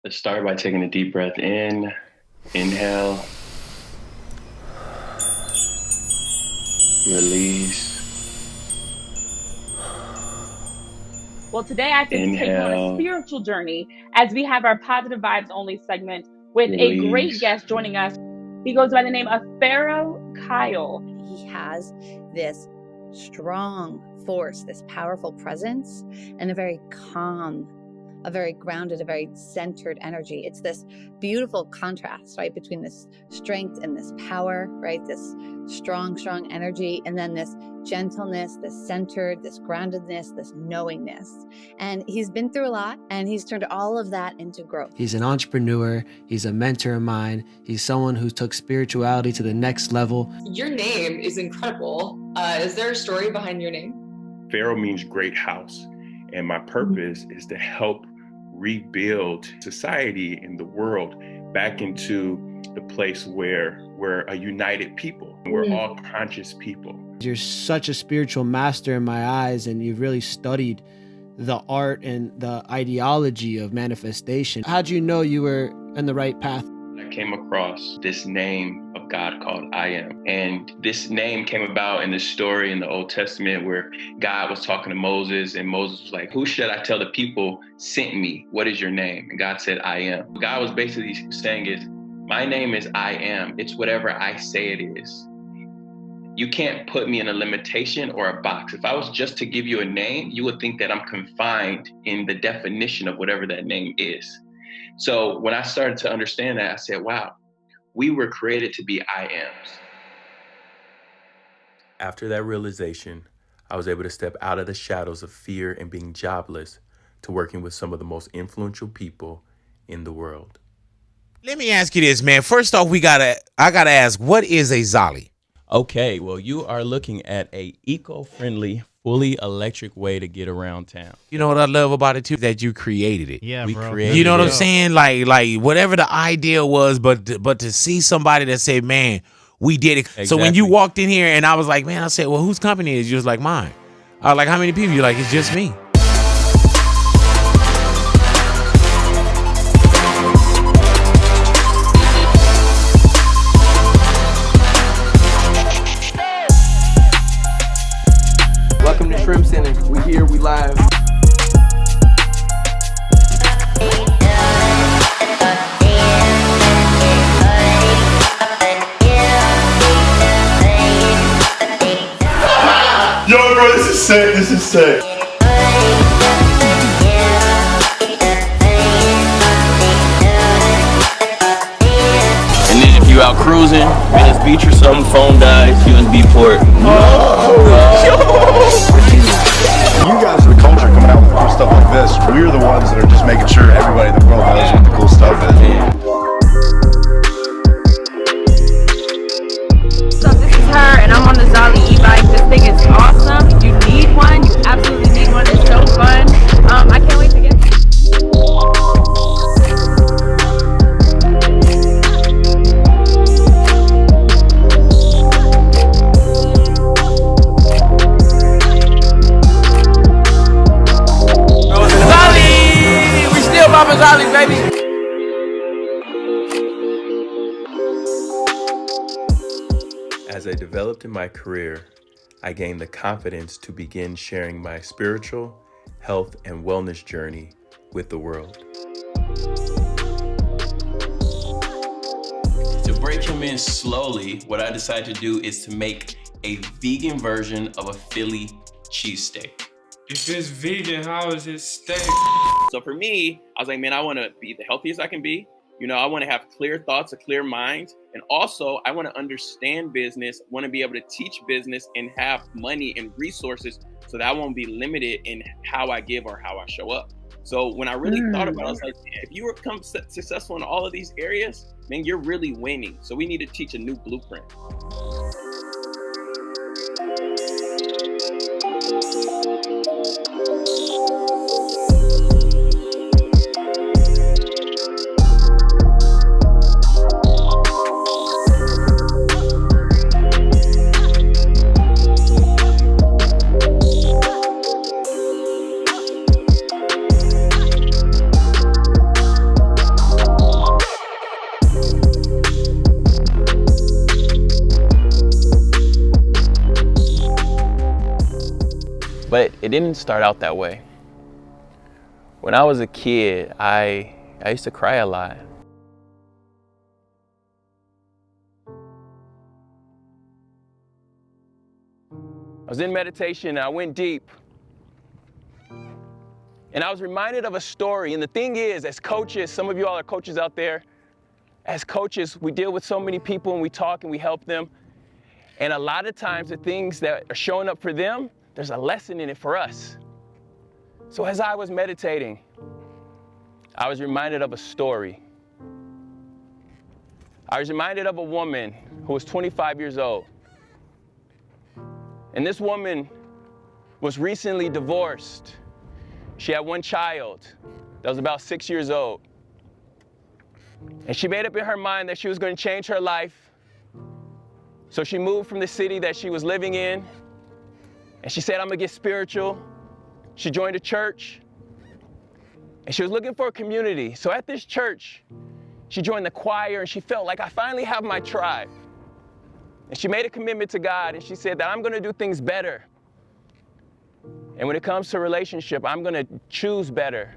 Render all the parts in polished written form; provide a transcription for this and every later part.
Let's start by taking a deep breath in, inhale, release, Well, today I get to take you on a inhale, spiritual journey as we have our Positive Vibes Only segment with a great release. guest joining us. He goes by the name of Pharaoh Kyle. He has this strong force, this powerful presence, and a very calm, a very grounded, a very centered energy. It's this beautiful contrast, right, between this strength and this power, right, this strong energy, and then this gentleness, this centered, this groundedness, this knowingness. And he's been through a lot, and he's turned all of that into growth. He's an entrepreneur. He's a mentor of mine. He's someone who took spirituality to the next level. Your name is incredible. Is there a story behind your name? Pharaoh means great house, and my purpose is to help rebuild society and the world back into the place where we're a united people. We're all conscious people. You're such a spiritual master in my eyes, and you've really studied the art and the ideology of manifestation. How'd you know you were in the right path? I came across this name of God called I Am. And this name came about in the story in the Old Testament where God was talking to Moses, and Moses was like, who should I tell the people sent me? What is your name? And God said, I am. What God was basically saying is, my name is I am. It's whatever I say it is. You can't put me in a limitation or a box. If I was just to give you a name, you would think that I'm confined in the definition of whatever that name is. So when I started to understand that, I said, wow, we were created to be I ams. After that realization, I was able to step out of the shadows of fear and being jobless to working with some of the most influential people in the world. Let me ask you this, man. First off, I gotta ask, what is a Zolly? Okay, well, you are looking at a eco-friendly, fully electric way to get around town. You know what I love about it too? That you created it. Yeah, We bro. created You know what I'm it. saying? Like whatever the idea was, but to see somebody that said, man, we did it. So when you Exactly. walked in here and I was like, man, I said, well, whose company is it? You was like, mine. I was like, how many people? You're like, it's just me. Welcome to Shrimp Center. We here, we live. Yo, bro, this is sick. This is sick. And then if you out cruising, Venice Beach or something, phone dies, USB port. You guys are the culture coming out with cool stuff like this. We're the ones that are just making sure everybody in the world knows what the cool stuff is. So this is her, and I'm on the Zolly e-bike. This thing is awesome. You need one. You absolutely need one. It's so fun. I can't wait to get Zolly! We still popping Zollies, baby. As I developed in my career, I gained the confidence to begin sharing my spiritual, health, and wellness journey with the world. To break him in slowly, what I decided to do is to make a vegan version of a Philly cheesesteak. If it's vegan, how is it steak? So for me, I was like, man, I want to be the healthiest I can be. You know, I want to have clear thoughts, a clear mind. And also, I want to understand business, want to be able to teach business and have money and resources so that I won't be limited in how I give or how I show up. So when I really thought about it, I was like, if you become successful in all of these areas, man, you're really winning. So we need to teach a new blueprint. didn't start out that way. When I was a kid, I used to cry a lot. I was in meditation and I went deep. And I was reminded of a story. And the thing is, as coaches, some of you all are coaches out there. As coaches, we deal with so many people and we talk and we help them. And a lot of times the things that are showing up for them, there's a lesson in it for us. So as I was meditating, I was reminded of a story. I was reminded of a woman who was 25 years old. And this woman was recently divorced. She had one child that was about 6 years old. And she made up in her mind that she was going to change her life. So she moved from the city that she was living in. And she said, I'm going to get spiritual. She joined a church. And she was looking for a community. So at this church, she joined the choir and she felt like, I finally have my tribe. And she made a commitment to God and she said that I'm going to do things better. And when it comes to relationship, I'm going to choose better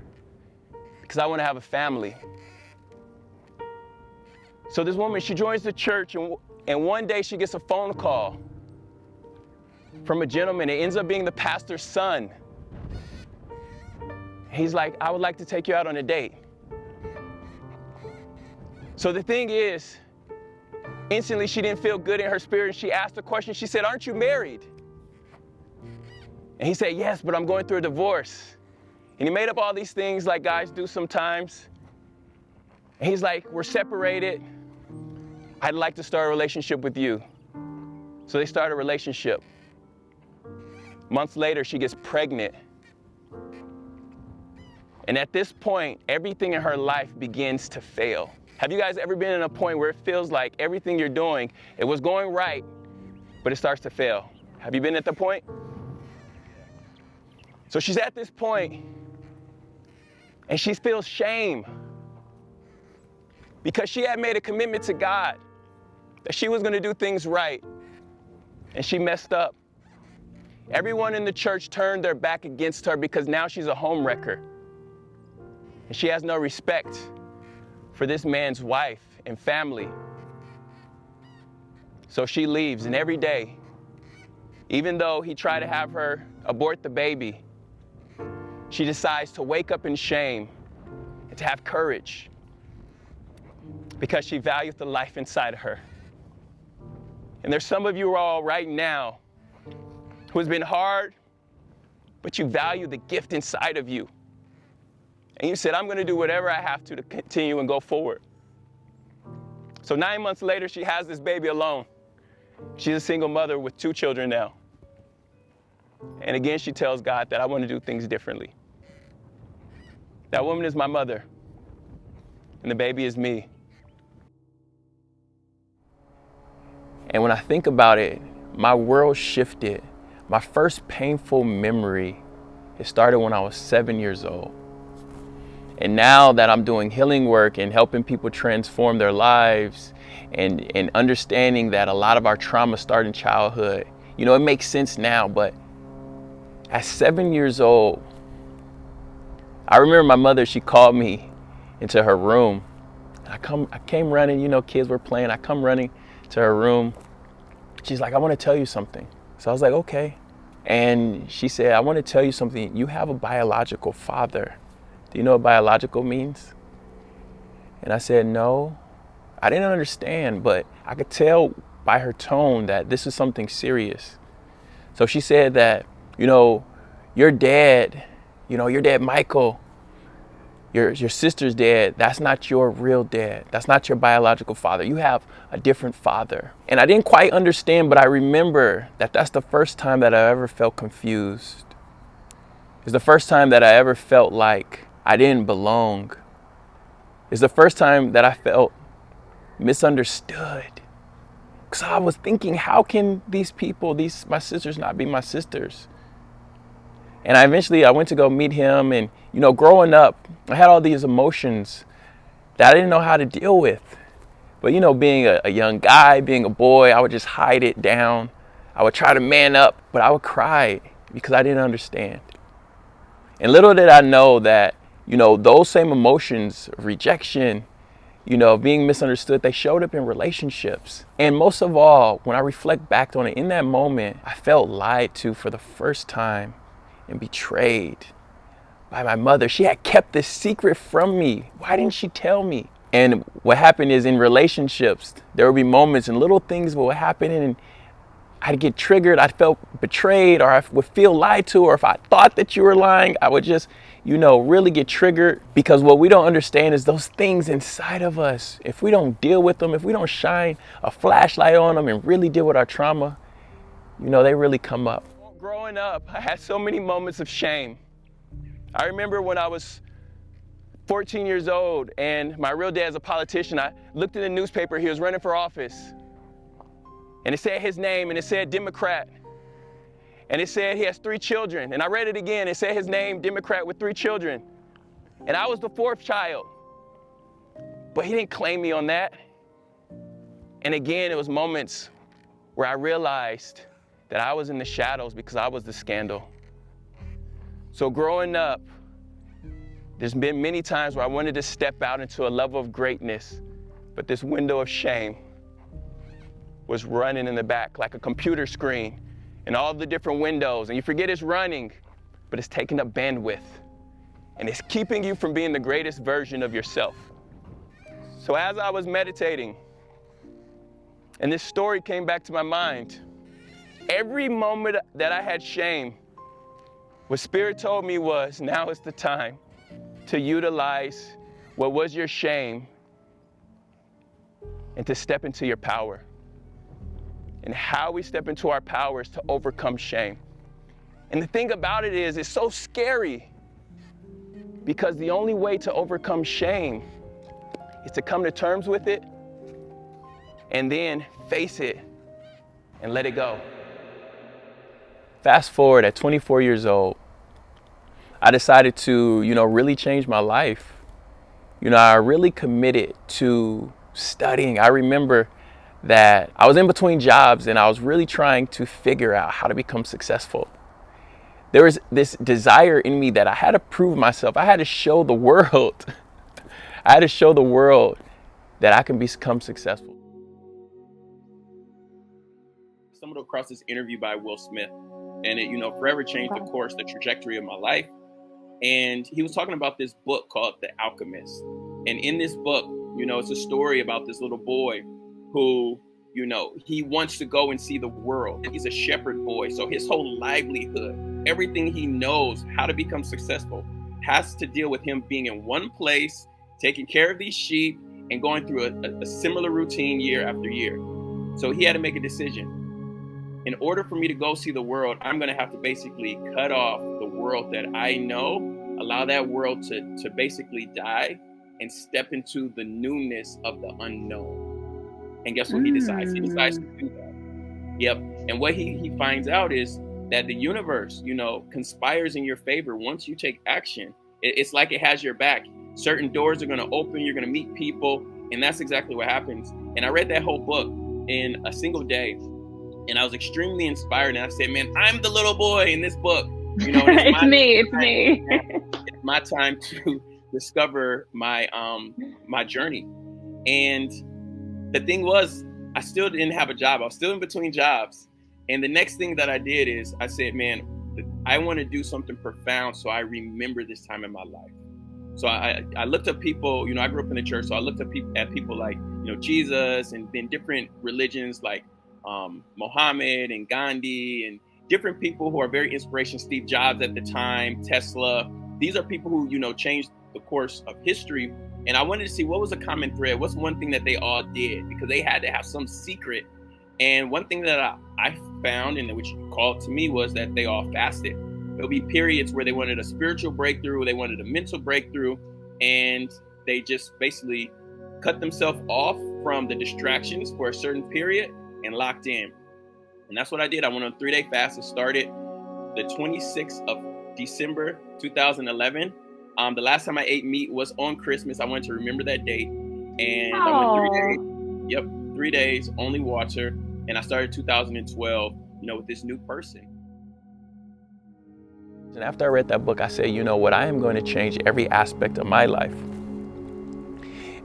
because I want to have a family. So this woman, she joins the church and one day she gets a phone call from a gentleman. It ends up being the pastor's son. He's like, I would like to take you out on a date. So the thing is, instantly she didn't feel good in her spirit. She asked a question. She said, aren't you married? And he said, yes, but I'm going through a divorce. And he made up all these things like guys do sometimes. And he's like, we're separated. I'd like to start a relationship with you. So they start a relationship. Months later, she gets pregnant. And at this point, everything in her life begins to fail. Have you guys ever been in a point where it feels like everything you're doing, it was going right, but it starts to fail? Have you been at the point? So she's at this point, and she feels shame because she had made a commitment to God that she was going to do things right, and she messed up. Everyone in the church turned their back against her because now she's a homewrecker, and she has no respect for this man's wife and family. So she leaves, and every day, even though he tried to have her abort the baby, she decides to wake up in shame and to have courage because she values the life inside of her. And there's some of you all right now who has been hard, but you value the gift inside of you. And you said, I'm going to do whatever I have to continue and go forward. So 9 months later, she has this baby alone. She's a single mother with 2 children now. And again, she tells God that I want to do things differently. That woman is my mother, and the baby is me. And when I think about it, my world shifted. My first painful memory, it started when I was 7 years old. And now that I'm doing healing work and helping people transform their lives and understanding that a lot of our trauma start in childhood, you know, it makes sense now. But at 7 years old, I remember my mother, she called me into her room. I came running, you know, kids were playing. I come running to her room. She's like, I want to tell you something. So I was like, okay. And she said, I want to tell you something. You have a biological father. Do you know what biological means? And I said, no. I didn't understand, but I could tell by her tone that this is something serious. So she said that, you know, your dad, Michael, your sister's dad, that's not your real dad. That's not your biological father. You have a different father. And I didn't quite understand, but I remember that that's the first time that I ever felt confused. It's the first time that I ever felt like I didn't belong. It's the first time that I felt misunderstood. Because I was thinking, how can these people, my sisters, not be my sisters? And I went to go meet him, and, you know, growing up, I had all these emotions that I didn't know how to deal with. But, you know, being a young guy, being a boy, I would just hide it down. I would try to man up, but I would cry because I didn't understand. And little did I know that, you know, those same emotions of rejection, you know, being misunderstood, they showed up in relationships. And most of all, when I reflect back on it, in that moment, I felt lied to for the first time and betrayed by my mother. She had kept this secret from me. Why didn't she tell me? And what happened is, in relationships, there would be moments and little things would happen, and I'd get triggered. I felt betrayed, or I would feel lied to, or if I thought that you were lying, I would just, you know, really get triggered. Because what we don't understand is those things inside of us, if we don't deal with them, if we don't shine a flashlight on them and really deal with our trauma, you know, they really come up. Growing up, I had so many moments of shame. I remember when I was 14 years old and my real dad's a politician. I looked in the newspaper, he was running for office. And it said his name, and it said Democrat. And it said he has 3 children. And I read it again, it said his name, Democrat with 3 children. And I was the 4th child. But he didn't claim me on that. And again, it was moments where I realized that I was in the shadows because I was the scandal. So growing up, there's been many times where I wanted to step out into a level of greatness, but this window of shame was running in the back like a computer screen and all the different windows, and you forget it's running, but it's taking up bandwidth and it's keeping you from being the greatest version of yourself. So as I was meditating and this story came back to my mind, every moment that I had shame, what Spirit told me was, now is the time to utilize what was your shame and to step into your power. And how we step into our power is to overcome shame. And the thing about it is, it's so scary because the only way to overcome shame is to come to terms with it and then face it and let it go. Fast forward, at 24 years old, I decided to, you know, really change my life. You know, I really committed to studying. I remember that I was in between jobs and I was really trying to figure out how to become successful. There was this desire in me that I had to prove myself. I had to show the world. I had to show the world that I can become successful. I stumbled across this interview by Will Smith, and it, you know, forever changed the course, the trajectory of my life. And he was talking about this book called The Alchemist. And in this book, you know, it's a story about this little boy who, you know, he wants to go and see the world. He's a shepherd boy. So his whole livelihood, everything he knows how to become successful, has to deal with him being in one place, taking care of these sheep and going through a similar routine year after year. So he had to make a decision. In order for me to go see the world, I'm going to have to basically cut off the world that I know, allow that world to basically die and step into the newness of the unknown. And guess what he decides? He decides to do that. Yep. And what he finds out is that the universe, you know, conspires in your favor once you take action. It's like it has your back. Certain doors are going to open. You're going to meet people. And that's exactly what happens. And I read that whole book in a single day. And I was extremely inspired. And I said, man, I'm the little boy in this book. You know, it's me. It's my time to discover my my journey. And the thing was, I still didn't have a job. I was still in between jobs. And the next thing that I did is I said, man, I want to do something profound so I remember this time in my life. So I looked up people, you know, I grew up in the church. So I looked up at people like, you know, Jesus, and then different religions like Muhammad and Gandhi, and different people who are very inspirational. Steve Jobs at the time, Tesla. These are people who, you know, changed the course of history. And I wanted to see what was a common thread. What's one thing that they all did? Because they had to have some secret. And one thing that I found, and which called to me, was that they all fasted. There'll be periods where they wanted a spiritual breakthrough, they wanted a mental breakthrough, and they just basically cut themselves off from the distractions for a certain period and locked in. And that's what I did. I went on a 3-day fast. It started the 26th of December, 2011. The last time I ate meat was on Christmas. I wanted to remember that date. And I went 3 days. Yep, 3 days, only water. And I started 2012, you know, with this new person. And after I read that book, I said, you know what, I am going to change every aspect of my life.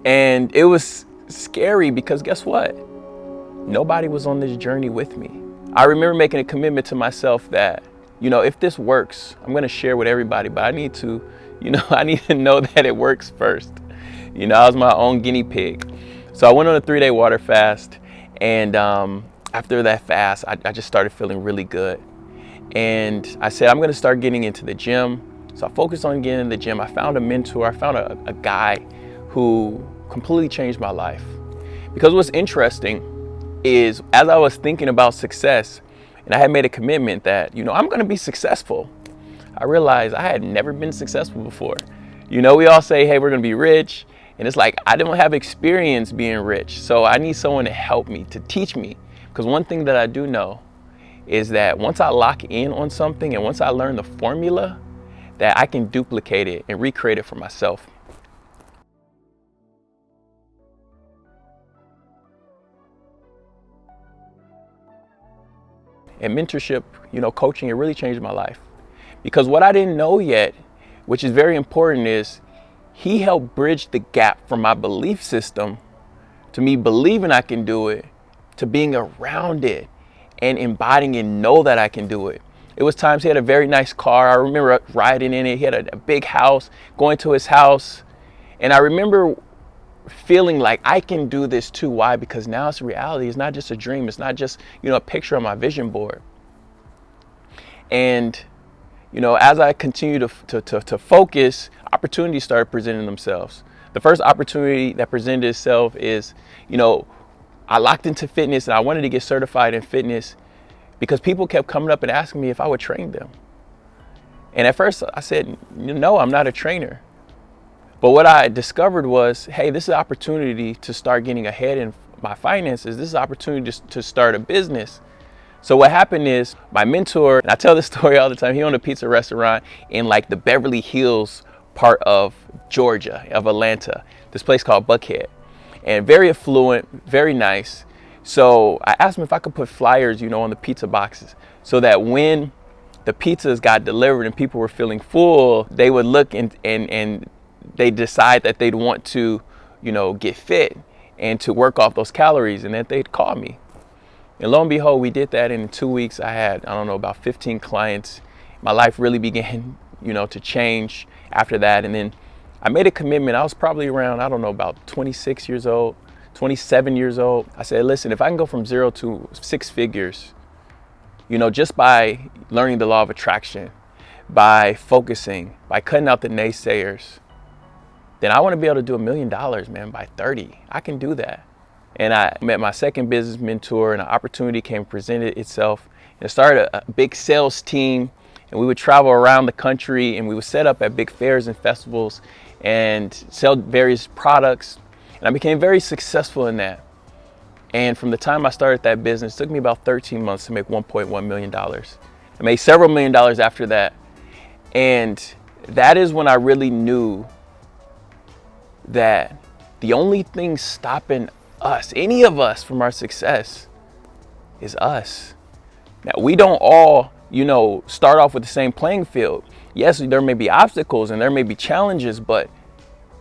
And it was scary because guess what? Nobody was on this journey with me. I remember making a commitment to myself that, you know, if this works, I'm going to share with everybody, but I need to, you know, I need to know that it works first. You know, I was my own guinea pig. So I went on a 3-day water fast. And after that fast, I just started feeling really good. And I said, I'm going to start getting into the gym. So I focused on getting in the gym. I found a mentor. I found a guy who completely changed my life. Because what's interesting is as I was thinking about success, and I had made a commitment that, you know, I'm going to be successful, I realized I had never been successful before. You know, we all say, hey, we're going to be rich. And it's like, I don't have experience being rich. So I need someone to help me, to teach me. Because one thing that I do know is that once I lock in on something and once I learn the formula, that I can duplicate it and recreate it for myself. And mentorship, you know, coaching, it really changed my life. Because what I didn't know yet, which is very important, is he helped bridge the gap from my belief system to me believing I can do it, to being around it and embodying and know that I can do it. It was times he had a very nice car. I remember riding in it. He had a big house, going to his house. And I remember feeling like I can do this too. Why? Because now it's reality. It's not just a dream. It's not just, you know, a picture on my vision board. And, you know, as I continue to focus, opportunities started presenting themselves. The first opportunity that presented itself is, you know, I locked into fitness and I wanted to get certified in fitness because people kept coming up and asking me if I would train them. And at first I said, no, I'm not a trainer. But what I discovered was, hey, this is an opportunity to start getting ahead in my finances. This is an opportunity to start a business. So what happened is my mentor, and I tell this story all the time, he owned a pizza restaurant in like the Beverly Hills part of Georgia, of Atlanta, this place called Buckhead. And very affluent, very nice. So I asked him if I could put flyers, you know, on the pizza boxes so that when the pizzas got delivered and people were feeling full, they would look and they decide that they'd want to, you know, get fit and to work off those calories, and that they'd call me. And lo and behold, we did that. And in 2 weeks, I had, I don't know, about 15 clients. My life really began, you know, to change after that. And then I made a commitment. I was probably around, I don't know, about 26 years old, 27 years old. I said, listen, if I can go from 0 to 6 figures, you know, just by learning the law of attraction, by focusing, by cutting out the naysayers, then I want to be able to do $1 million, man, by 30. I can do that. And I met my second business mentor, and an opportunity presented itself. And I started a big sales team, and we would travel around the country, and we would set up at big fairs and festivals and sell various products. And I became very successful in that. And from the time I started that business, it took me about 13 months to make $1.1 million. I made several $1 million after that. And that is when I really knew that the only thing stopping us, any of us, from our success is us. Now, we don't all, you know, start off with the same playing field. Yes, there may be obstacles and there may be challenges, but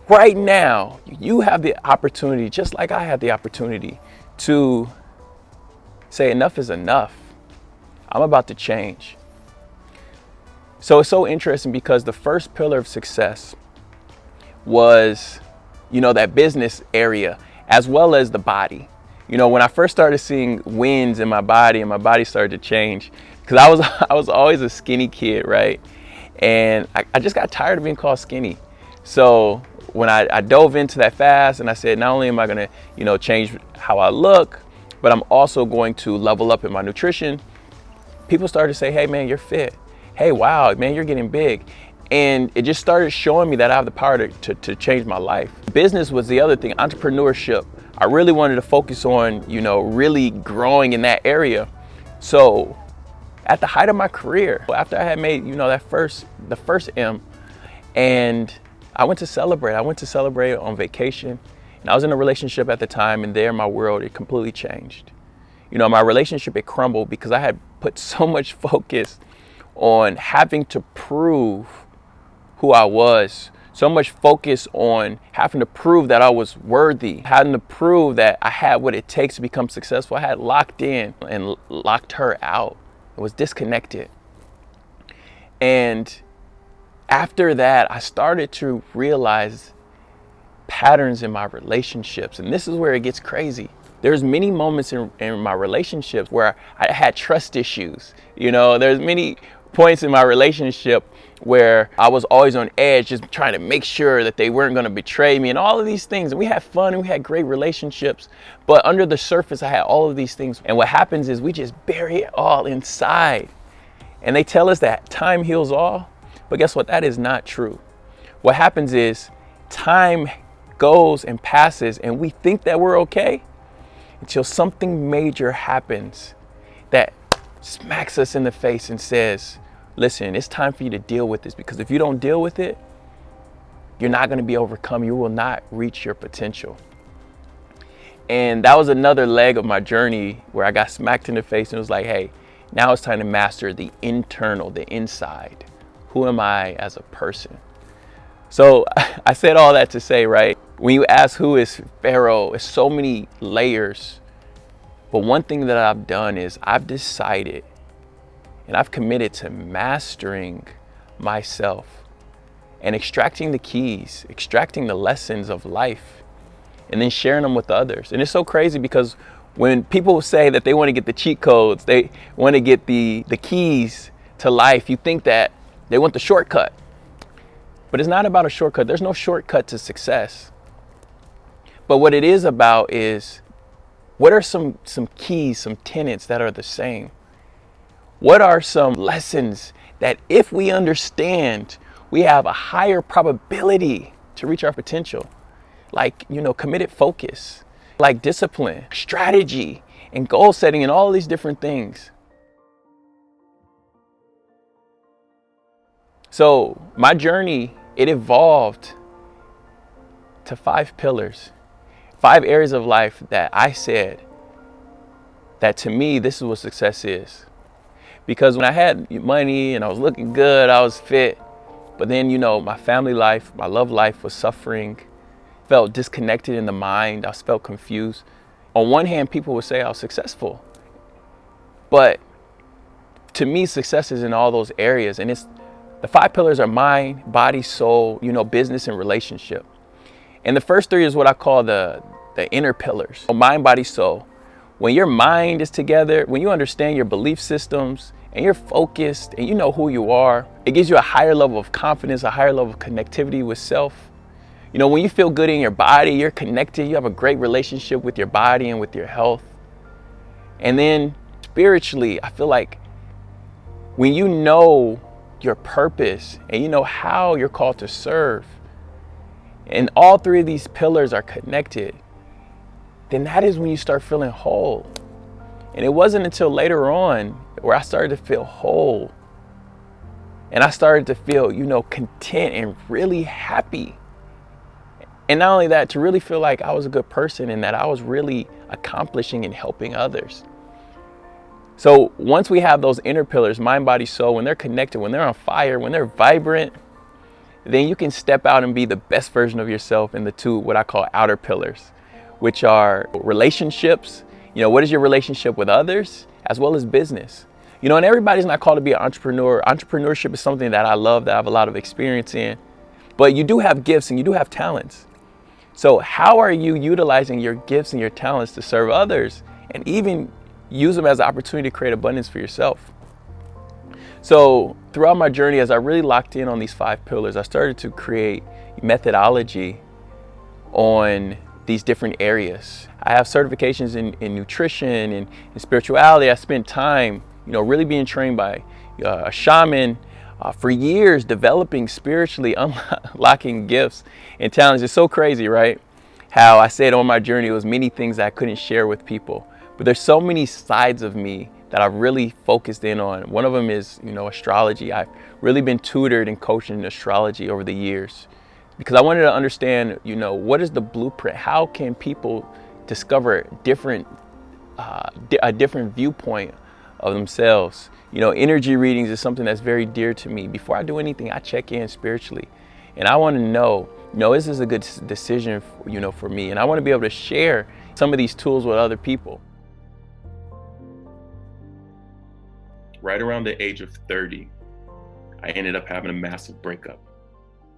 right now you have the opportunity, just like I had the opportunity, to say enough is enough. I'm about to change. So it's so interesting because the first pillar of success was, you know, that business area, as well as the body. You know, when I first started seeing wins in my body and my body started to change, because I was always a skinny kid, right? And I just got tired of being called skinny. So when I dove into that fast and I said, not only am I going to, you know, change how I look, but I'm also going to level up in my nutrition, people started to say, hey, man, you're fit. Hey, wow, man, you're getting big. And it just started showing me that I have the power to change my life. Business was the other thing, entrepreneurship. I really wanted to focus on, you know, really growing in that area. So at the height of my career, after I had made, you know, the first M, and I went to celebrate. I went to celebrate on vacation. And I was in a relationship at the time, and there my world, it completely changed. You know, my relationship, it crumbled because I had put so much focus on having to prove who I was, so much focus on having to prove that I was worthy, having to prove that I had what it takes to become successful. I had locked in and locked her out. I was disconnected. And after that, I started to realize patterns in my relationships. And this is where it gets crazy. There's many moments in my relationships where I had trust issues. You know, there's many points in my relationship where I was always on edge, just trying to make sure that they weren't going to betray me and all of these things. And we had fun and we had great relationships. But under the surface, I had all of these things. And what happens is we just bury it all inside. And they tell us that time heals all. But guess what? That is not true. What happens is time goes and passes and we think that we're okay until something major happens that smacks us in the face and says, listen, it's time for you to deal with this, because if you don't deal with it, you're not going to be overcome. You will not reach your potential. And that was another leg of my journey where I got smacked in the face and was like, hey, now it's time to master the internal, the inside. Who am I as a person? So I said all that to say, right, when you ask who is Pharaoh, it's so many layers. But one thing that I've done is I've decided and I've committed to mastering myself and extracting the keys, extracting the lessons of life, and then sharing them with others. And it's so crazy because when people say that they want to get the cheat codes, they want to get the keys to life, you think that they want the shortcut. But it's not about a shortcut. There's no shortcut to success. But what it is about is, what are some keys, some tenets that are the same? What are some lessons that if we understand, we have a higher probability to reach our potential? Like, committed focus, like discipline, strategy, and goal setting, and all these different things. So my journey, it evolved to 5 pillars, 5 areas of life that I said that to me, this is what success is. Because when I had money and I was looking good, I was fit, but then, my family life, my love life was suffering, felt disconnected in the mind, I felt confused. On one hand, people would say I was successful, but to me, success is in all those areas. And the 5 pillars are mind, body, soul, business, and relationship. And the first 3 is what I call the inner pillars. Mind, body, soul. When your mind is together, when you understand your belief systems and you're focused and you know who you are, it gives you a higher level of confidence, a higher level of connectivity with self. When you feel good in your body, you're connected, you have a great relationship with your body and with your health. And then spiritually, I feel like when you know your purpose and you know how you're called to serve, and all 3 of these pillars are connected, then that is when you start feeling whole. And it wasn't until later on where I started to feel whole and I started to feel, content and really happy. And not only that, to really feel like I was a good person and that I was really accomplishing and helping others. So once we have those inner pillars, mind, body, soul, when they're connected, when they're on fire, when they're vibrant, then you can step out and be the best version of yourself in the 2, what I call outer pillars, which are relationships. What is your relationship with others as well as business? And everybody's not called to be an entrepreneur. Entrepreneurship is something that I love, that I have a lot of experience in. But you do have gifts and you do have talents. So how are you utilizing your gifts and your talents to serve others and even use them as an opportunity to create abundance for yourself? So throughout my journey, as I really locked in on these 5 pillars, I started to create methodology on these different areas. I have certifications in nutrition and in spirituality. I spent time, really being trained by a shaman for years, developing spiritually, unlocking gifts and talents. It's so crazy, right? How I said on my journey, it was many things that I couldn't share with people. But there's so many sides of me that I've really focused in on. One of them is, astrology. I've really been tutored and coached in astrology over the years because I wanted to understand, what is the blueprint? How can people discover a different viewpoint of themselves. You know, energy readings is something that's very dear to me. Before I do anything, I check in spiritually. And I want to know, is this a good decision, for me? And I want to be able to share some of these tools with other people. Right around the age of 30, I ended up having a massive breakup.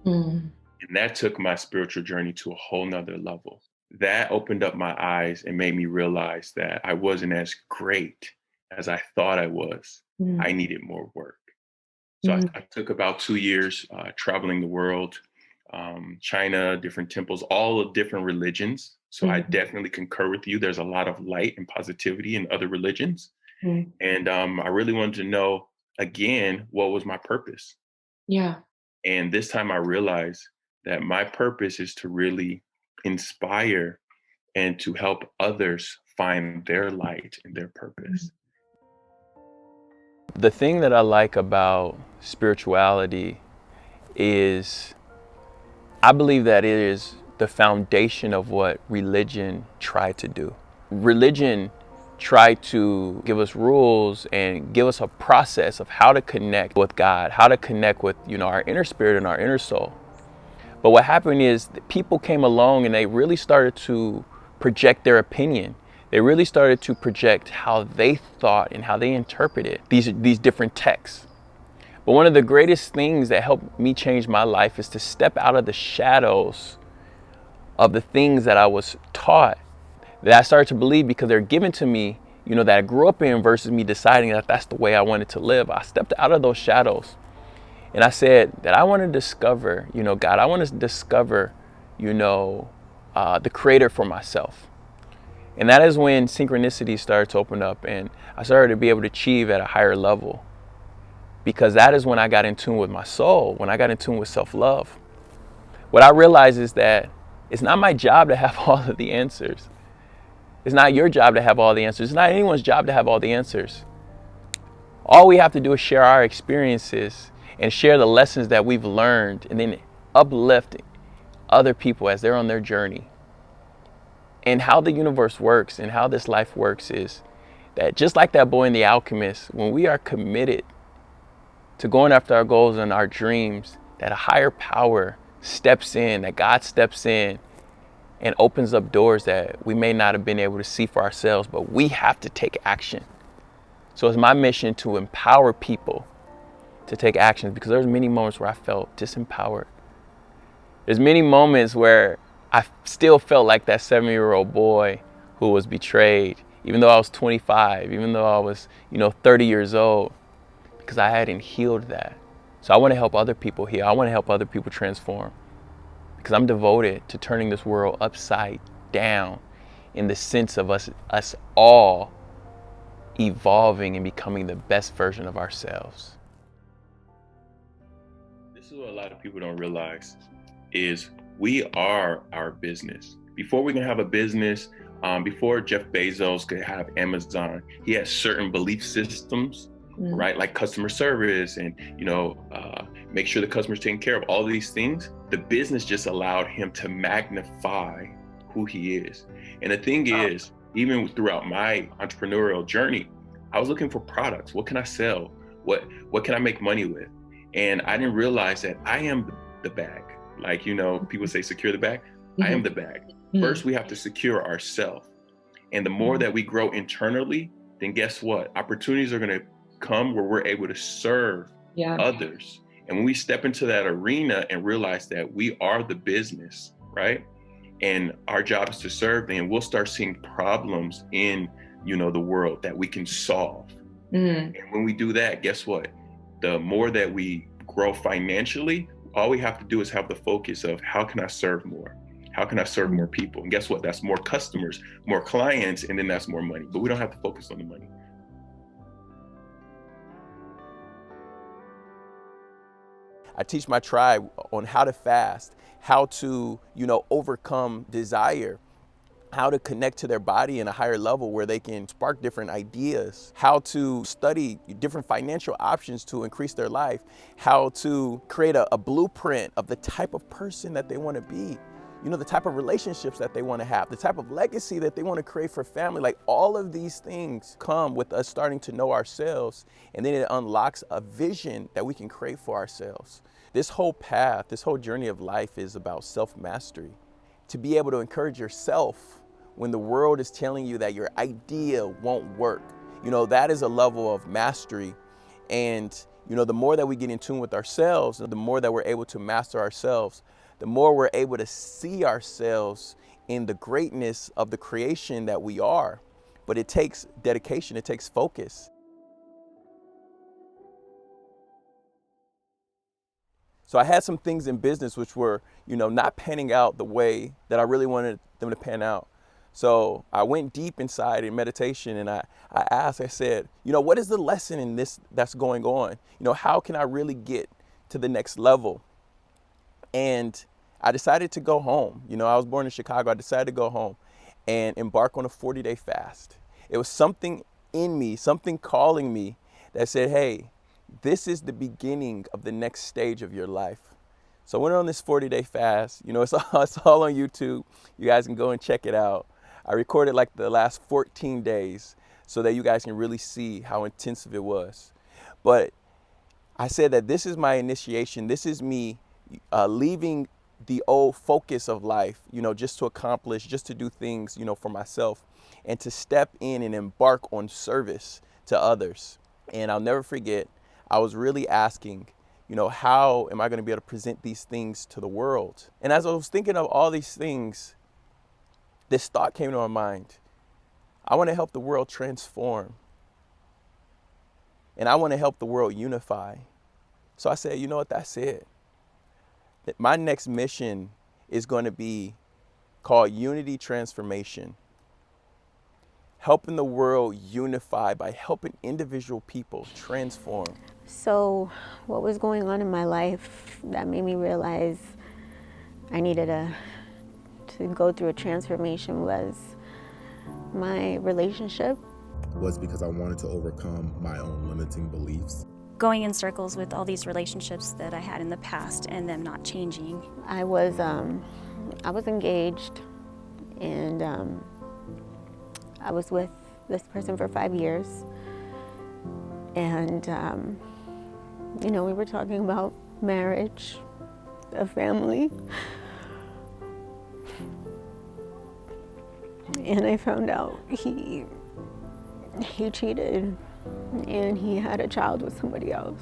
And that took my spiritual journey to a whole nother level. That opened up my eyes and made me realize that I wasn't as great as I thought I was. I needed more work. So I took about 2 years traveling the world, China, different temples, all of different religions. So I definitely concur with you. There's a lot of light and positivity in other religions. And I really wanted to know, again, what was my purpose? Yeah. And this time I realized that my purpose is to really inspire and to help others find their light and their purpose. The thing that I like about spirituality is I believe that it is the foundation of what religion tried to do. Religion tried to give us rules and give us a process of how to connect with God, how to connect with, our inner spirit and our inner soul. But what happened is that people came along and they really started to project their opinion. They really started to project how they thought and how they interpreted these different texts. But one of the greatest things that helped me change my life is to step out of the shadows of the things that I was taught, that I started to believe because they're given to me, that I grew up in, versus me deciding that that's the way I wanted to live. I stepped out of those shadows and I said that I want to discover, God, I want to discover, the creator for myself. And that is when synchronicities started to open up and I started to be able to achieve at a higher level, because that is when I got in tune with my soul, when I got in tune with self-love. What I realized is that it's not my job to have all of the answers. It's not your job to have all the answers. It's not anyone's job to have all the answers. All we have to do is share our experiences and share the lessons that we've learned, and then uplift other people as they're on their journey. And how the universe works and how this life works is that, just like that boy in The Alchemist, when we are committed to going after our goals and our dreams, that a higher power steps in, that God steps in and opens up doors that we may not have been able to see for ourselves, but we have to take action. So it's my mission to empower people to take action, because there's many moments where I felt disempowered. There's many moments where I still felt like that 7-year-old boy who was betrayed, even though I was 25, even though I was, 30 years old, because I hadn't healed that. So I want to help other people heal. I want to help other people transform, because I'm devoted to turning this world upside down, in the sense of us all evolving and becoming the best version of ourselves. This is what a lot of people don't realize, is we are our business. Before we can have a business, before Jeff Bezos could have Amazon, he had certain belief systems, right? Like customer service and, make sure the customer's taken care of, all these things. The business just allowed him to magnify who he is. And the thing is, even throughout my entrepreneurial journey, I was looking for products. What can I sell? What can I make money with? And I didn't realize that I am the bag. Like, people say secure the bag. I am the bag. First, we have to secure ourselves. And the more that we grow internally, then guess what? Opportunities are going to come where we're able to serve others. And when we step into that arena and realize that we are the business, right? And our job is to serve, then we'll start seeing problems in, the world that we can solve. And when we do that, guess what? The more that we grow financially, all we have to do is have the focus of, how can I serve more? How can I serve more people? And guess what? That's more customers, more clients, and then that's more money. But we don't have to focus on the money. I teach my tribe on how to fast, how to, overcome desire, how to connect to their body in a higher level where they can spark different ideas, how to study different financial options to increase their life, how to create a blueprint of the type of person that they want to be. the type of relationships that they want to have, the type of legacy that they want to create for family. Like, all of these things come with us starting to know ourselves, and then it unlocks a vision that we can create for ourselves. This whole path, this whole journey of life is about self-mastery. To be able to encourage yourself when the world is telling you that your idea won't work. That is a level of mastery. And, the more that we get in tune with ourselves, the more that we're able to master ourselves, the more we're able to see ourselves in the greatness of the creation that we are. But it takes dedication, it takes focus. So I had some things in business which were, not panning out the way that I really wanted them to pan out. So I went deep inside in meditation, and I asked, I said, what is the lesson in this that's going on? How can I really get to the next level? And I decided to go home. I was born in Chicago. I decided to go home and embark on a 40-day fast. It was something in me, something calling me that said, hey, this is the beginning of the next stage of your life. So I went on this 40-day fast. It's all on YouTube. You guys can go and check it out. I recorded like the last 14 days so that you guys can really see how intensive it was. But I said that this is my initiation. This is me leaving the old focus of life, just to accomplish, just to do things, for myself, and to step in and embark on service to others. And I'll never forget, I was really asking, how am I going to be able to present these things to the world? And as I was thinking of all these things, this thought came to my mind. I want to help the world transform. And I want to help the world unify. So I said, you know what, that's it. My next mission is going to be called Unity Transformation. Helping the world unify by helping individual people transform. So what was going on in my life that made me realize I needed to go through a transformation was my relationship. Was because I wanted to overcome my own limiting beliefs. Going in circles with all these relationships that I had in the past and them not changing. I was engaged, and I was with this person for 5 years, and we were talking about marriage, a family, and I found out he cheated. And he had a child with somebody else.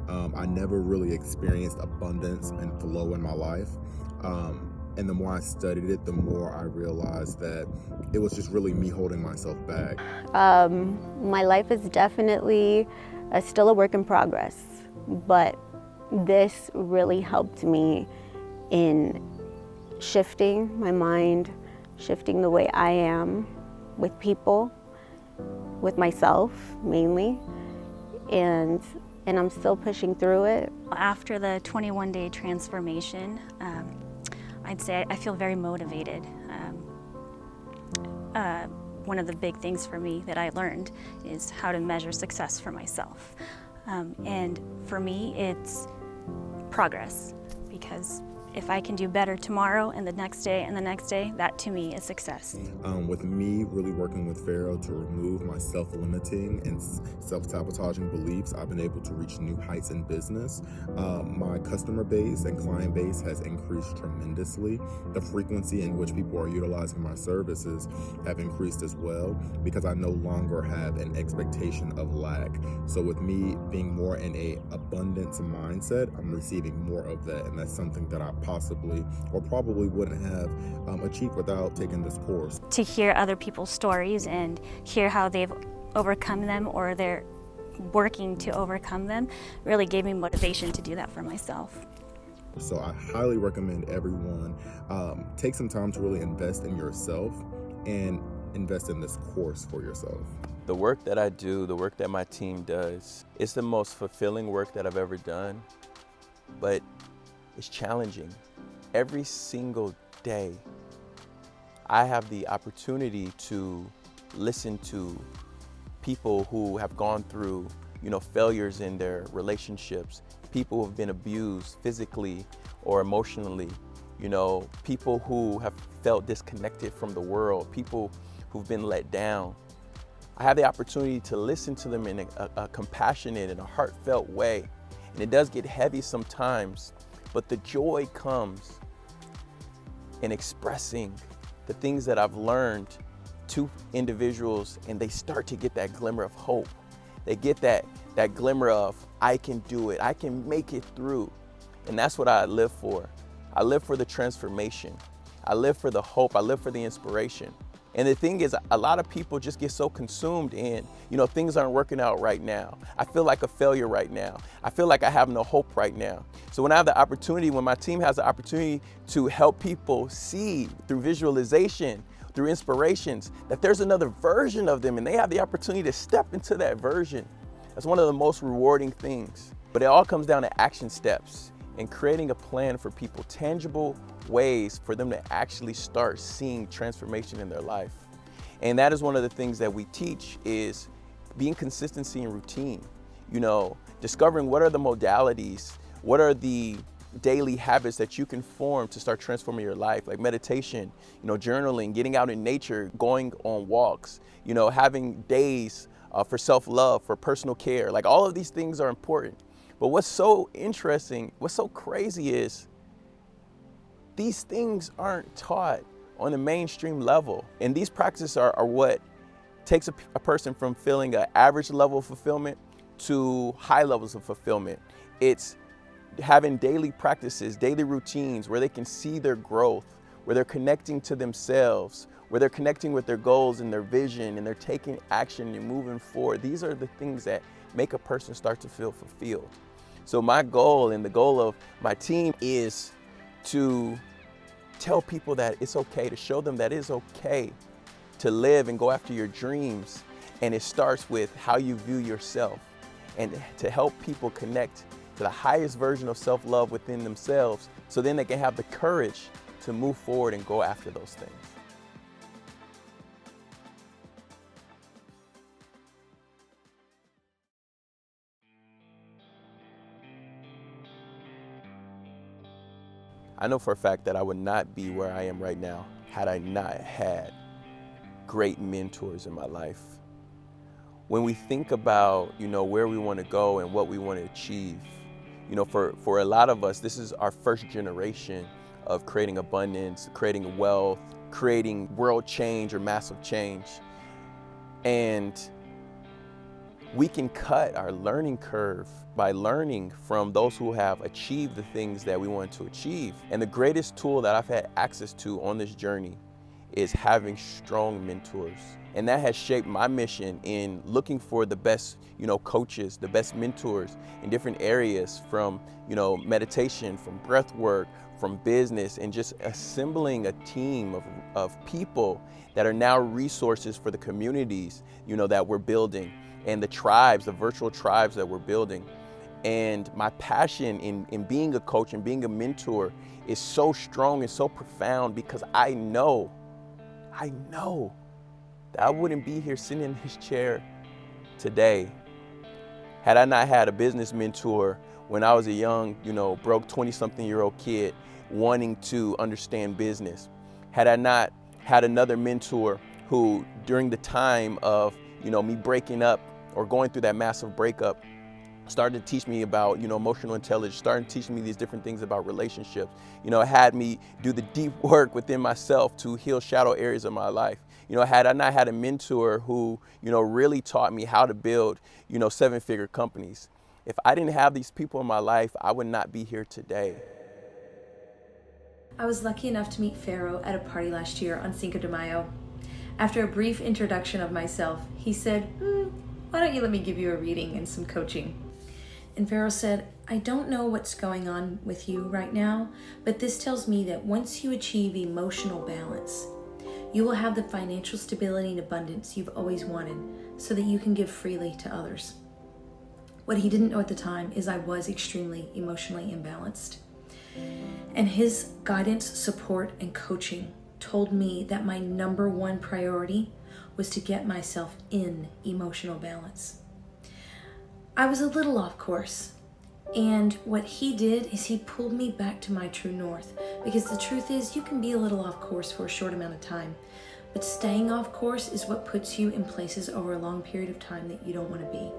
I never really experienced abundance and flow in my life. And the more I studied it, the more I realized that it was just really me holding myself back. My life is definitely still a work in progress, but this really helped me in shifting my mind, shifting the way I am with people, with myself mainly, and I'm still pushing through it. After the 21-day transformation, I'd say I feel very motivated. One of the big things for me that I learned is how to measure success for myself. And for me, it's progress, because if I can do better tomorrow and the next day and the next day, that to me is success. With me really working with Pharaoh to remove my self-limiting and self-sabotaging beliefs, I've been able to reach new heights in business. My customer base and client base has increased tremendously. The frequency in which people are utilizing my services have increased as well, because I no longer have an expectation of lack. So with me being more in a abundance mindset, I'm receiving more of that, and that's something that I possibly or probably wouldn't have achieved without taking this course. To hear other people's stories and hear how they've overcome them or they're working to overcome them really gave me motivation to do that for myself. So I highly recommend everyone take some time to really invest in yourself and invest in this course for yourself. The work that I do, the work that my team does, it's the most fulfilling work that I've ever done, but it's challenging. Every single day, I have the opportunity to listen to people who have gone through, failures in their relationships, people who have been abused physically or emotionally, people who have felt disconnected from the world, people who've been let down. I have the opportunity to listen to them in a compassionate and a heartfelt way. And it does get heavy sometimes, but the joy comes in expressing the things that I've learned to individuals, and they start to get that glimmer of hope. They get that glimmer of, I can do it, I can make it through. And that's what I live for. I live for the transformation. I live for the hope. I live for the inspiration. And the thing is, a lot of people just get so consumed in, things aren't working out right now. I feel like a failure right now. I feel like I have no hope right now. So when I have the opportunity, when my team has the opportunity to help people see through visualization, through inspirations, that there's another version of them and they have the opportunity to step into that version, that's one of the most rewarding things. But it all comes down to action steps and creating a plan for people, tangible ways for them to actually start seeing transformation in their life. And that is one of the things that we teach, is being consistency and routine. Discovering what are the modalities, what are the daily habits that you can form to start transforming your life, like meditation, journaling, getting out in nature, going on walks, having days for self-love, for personal care. Like, all of these things are important. But what's so interesting, what's so crazy is these things aren't taught on a mainstream level. And these practices are what takes a person from feeling an average level of fulfillment to high levels of fulfillment. It's having daily practices, daily routines where they can see their growth, where they're connecting to themselves, where they're connecting with their goals and their vision, and they're taking action and moving forward. These are the things that make a person start to feel fulfilled. So my goal and the goal of my team is to tell people that it's okay, to show them that it's okay to live and go after your dreams. And it starts with how you view yourself, and to help people connect to the highest version of self-love within themselves, so then they can have the courage to move forward and go after those things. I know for a fact that I would not be where I am right now had I not had great mentors in my life. When we think about, where we want to go and what we want to achieve, for a lot of us, this is our first generation of creating abundance, creating wealth, creating world change or massive change. And we can cut our learning curve by learning from those who have achieved the things that we want to achieve. And the greatest tool that I've had access to on this journey is having strong mentors. And that has shaped my mission in looking for the best, coaches, the best mentors in different areas, from, meditation, from breath work, from business, and just assembling a team of people that are now resources for the communities, that we're building, and the tribes, the virtual tribes that we're building. And my passion in being a coach and being a mentor is so strong and so profound, because I know that I wouldn't be here sitting in this chair today had I not had a business mentor when I was a young, broke 20-something-year-old kid wanting to understand business. Had I not had another mentor who, during the time of, me breaking up or going through that massive breakup, started to teach me about, emotional intelligence, started teaching me these different things about relationships, had me do the deep work within myself to heal shadow areas of my life. Had I not had a mentor who, really taught me how to build, 7-figure companies. If I didn't have these people in my life, I would not be here today. I was lucky enough to meet Pharaoh at a party last year on Cinco de Mayo. After a brief introduction of myself, he said, why don't you let me give you a reading and some coaching? And Pharaoh said, I don't know what's going on with you right now, but this tells me that once you achieve emotional balance, you will have the financial stability and abundance you've always wanted, so that you can give freely to others. What he didn't know at the time is I was extremely emotionally imbalanced. And his guidance, support, and coaching told me that my number one priority was to get myself in emotional balance. I was a little off course, And what he did is he pulled me back to my true north, because the truth is you can be a little off course for a short amount of time, but staying off course is what puts you in places over a long period of time that you don't want to be.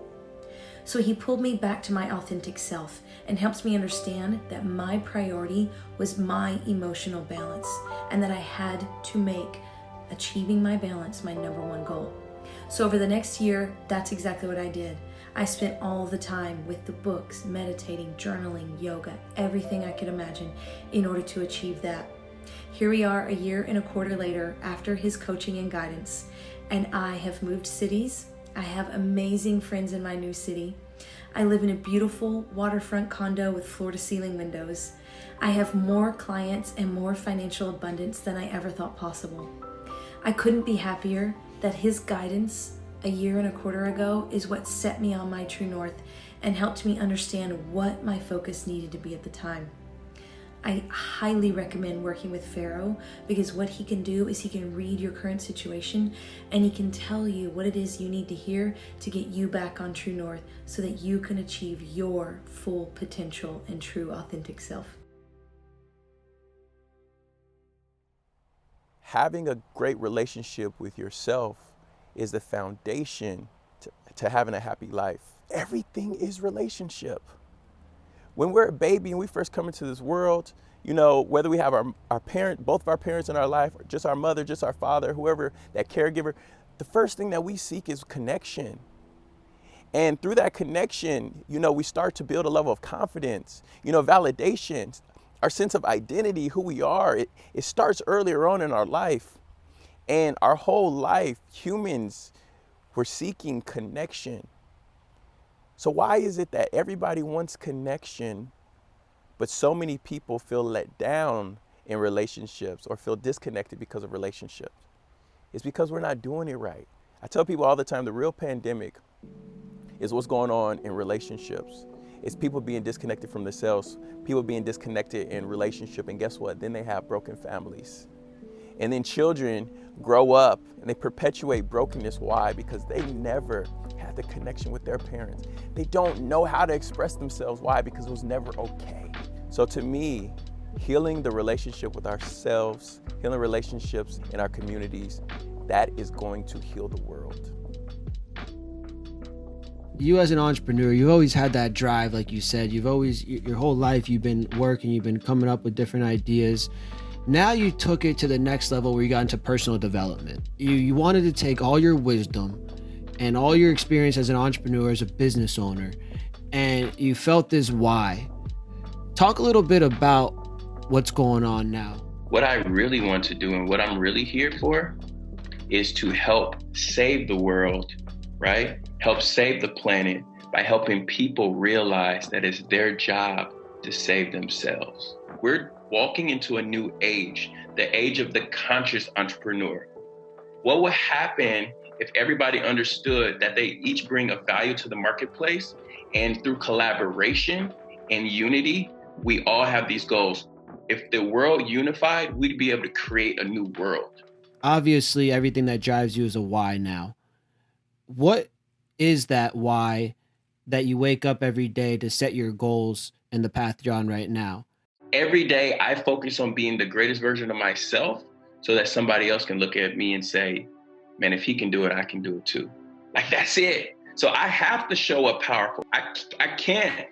So he pulled me back to my authentic self and helps me understand that my priority was my emotional balance, and that I had to make achieving my balance my number one goal. So over the next year, that's exactly what I did. I spent all the time with the books, meditating, journaling, yoga, everything I could imagine in order to achieve that. Here we are a year and a quarter later after his coaching and guidance, and I have moved cities. I have amazing friends in my new city. I live in a beautiful waterfront condo with floor-to-ceiling windows. I have more clients and more financial abundance than I ever thought possible. I couldn't be happier that his guidance a year and a quarter ago is what set me on my true north and helped me understand what my focus needed to be at the time. I highly recommend working with Pharaoh, because what he can do is he can read your current situation and he can tell you what it is you need to hear to get you back on true north so that you can achieve your full potential and true authentic self. Having a great relationship with yourself is the foundation to having a happy life. Everything is relationship. When we're a baby and we first come into this world, you know, whether we have our parent, both of our parents in our life, or just our mother, just our father, whoever, that caregiver, the first thing that we seek is connection. And through that connection, you know, we start to build a level of confidence, you know, validation, our sense of identity, who we are. It starts earlier on in our life. And our whole life, humans, we're seeking connection. So why is it that everybody wants connection, but so many people feel let down in relationships or feel disconnected because of relationships? It's because we're not doing it right. I tell people all the time, the real pandemic is what's going on in relationships. It's people being disconnected from themselves, people being disconnected in relationship, and guess what? Then they have broken families. And then children grow up and they perpetuate brokenness. Why? Because they never had the connection with their parents. They don't know how to express themselves. Why? Because it was never okay. So to me, healing the relationship with ourselves, healing relationships in our communities, that is going to heal the world. You as an entrepreneur, you've always had that drive, like you said. You've always, your whole life, you've been working, you've been coming up with different ideas. Now you took it to the next level where you got into personal development. You wanted to take all your wisdom and all your experience as an entrepreneur, as a business owner, and you felt this why. Talk a little bit about what's going on now. What I really want to do and what I'm really here for is to help save the world, right? Help save the planet by helping people realize that it's their job to save themselves. We're walking into a new age, the age of the conscious entrepreneur. What would happen if everybody understood that they each bring a value to the marketplace, and through collaboration and unity, we all have these goals? If the world unified, we'd be able to create a new world. Obviously, everything that drives you is a why now. What is that why that you wake up every day to set your goals and the path you're on right now? Every day I focus on being the greatest version of myself so that somebody else can look at me and say, man, if he can do it, I can do it too. Like, that's it. So I have to show up powerful. I can't,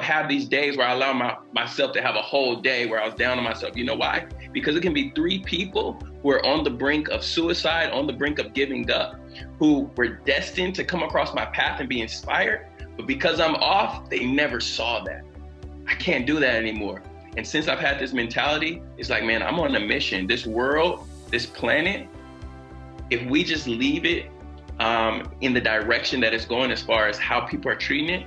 have these days where I allow myself to have a whole day where I was down on myself. You know why? Because it can be 3 people who are on the brink of suicide, on the brink of giving up, who were destined to come across my path and be inspired. But because I'm off, they never saw that. I can't do that anymore. And since I've had this mentality, it's like, man, I'm on a mission. This world, this planet, if we just leave it in the direction that it's going as far as how people are treating it,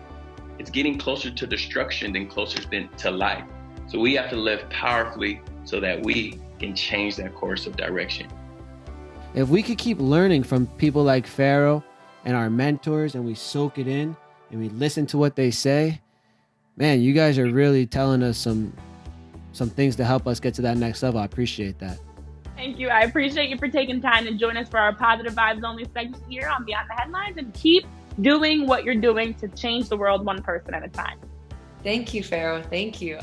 it's getting closer to destruction than closer to life. So we have to live powerfully so that we can change that course of direction. If we could keep learning from people like Pharaoh and our mentors, and we soak it in and we listen to what they say, man, you guys are really telling us some things to help us get to that next level. I appreciate that. Thank you. I appreciate you for taking time to join us for our Positive Vibes Only segment here on Beyond the Headlines, and keep doing what you're doing to change the world one person at a time. Thank you, Pharaoh. Thank you.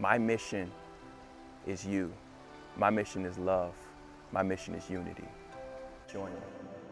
My mission is you. My mission is love. My mission is unity. Join me.